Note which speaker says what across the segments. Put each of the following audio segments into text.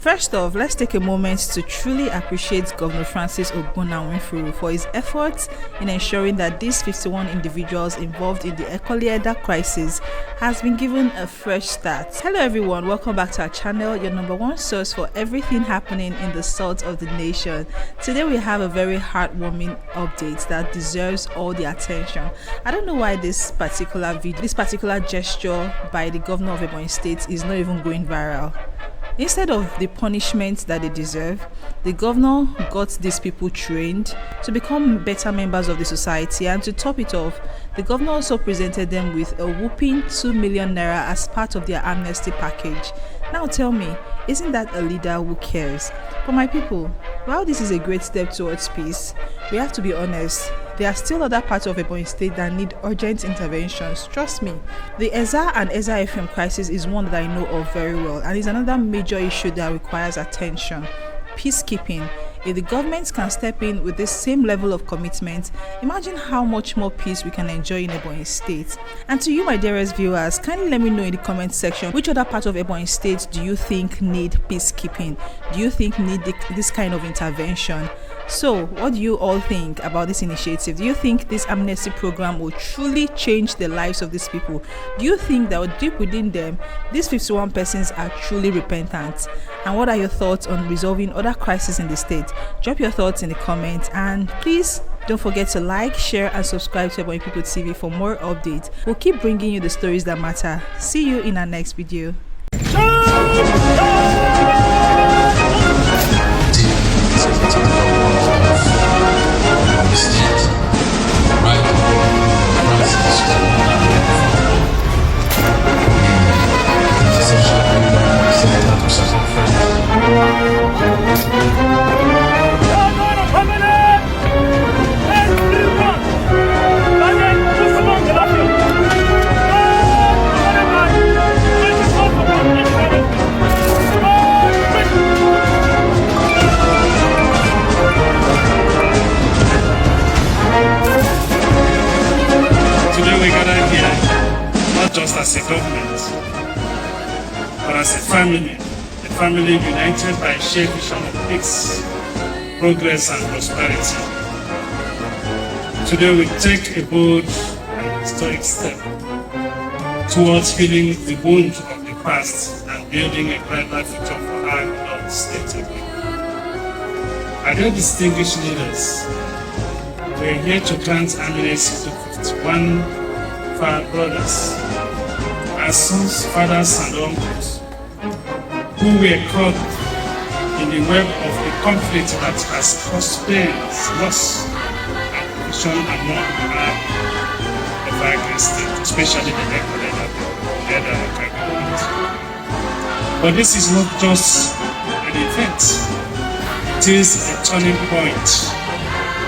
Speaker 1: First off, let's take a moment to truly appreciate Governor Francis Ogbonnawinfuru for his efforts in ensuring that these 51 individuals involved in the Ekolieda crisis has been given a fresh start. Hello everyone, welcome back to our channel, your number one source for everything happening in the south of the nation. Today we have a very heartwarming update that deserves all the attention. I don't know why this particular gesture by the governor of Ebonyi State is not even going viral. Instead of the punishment that they deserve, the governor got these people trained to become better members of the society, and to top it off, the governor also presented them with a whopping 2 million naira as part of their amnesty package. Now tell me, isn't that a leader who cares? For my people, while this is a great step towards peace, we have to be honest. There are still other parts of Ebonyi State that need urgent interventions. Trust me. The Eza and Eza FM crisis is one that I know of very well, and is another major issue that requires attention. Peacekeeping. If the government can step in with this same level of commitment, imagine how much more peace we can enjoy in Ebonyi State. And to you, my dearest viewers, kindly let me know in the comment section which other part of Ebonyi State do you think need peacekeeping? Do you think need this kind of intervention? So, what do you all think about this initiative? Do you think this amnesty program will truly change the lives of these people? Do you think that deep within them, these 51 persons are truly repentant? And what are your thoughts on resolving other crises in the state? Drop your thoughts in the comments, and please don't forget to like, share and subscribe to Ebonyi People TV for more updates. We'll keep bringing you the stories that matter. See you in our next video.
Speaker 2: Just as a government, but as a family united by a shared vision of peace, progress and prosperity. Today we take a bold and historic step towards healing the wounds of the past and building a brighter future for our beloved state. Our dear distinguished leaders, we are here to grant amnesty to 51 of our brothers, our sons, fathers and uncles, who were caught in the web of a conflict that has caused pain, loss, and division among of our great state, especially the Ekolieda community. But this is not just an event, it is a turning point.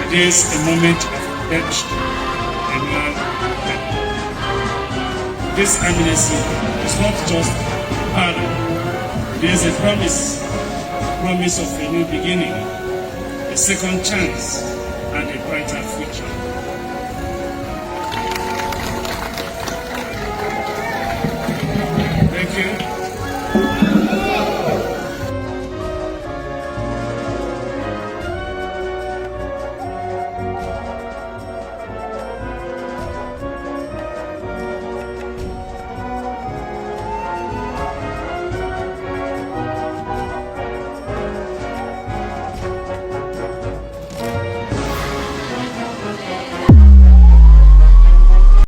Speaker 2: It is a moment of redemption. This amnesty is not just pardon. It is a promise of a new beginning, a second chance, and a brighter future. Thank you.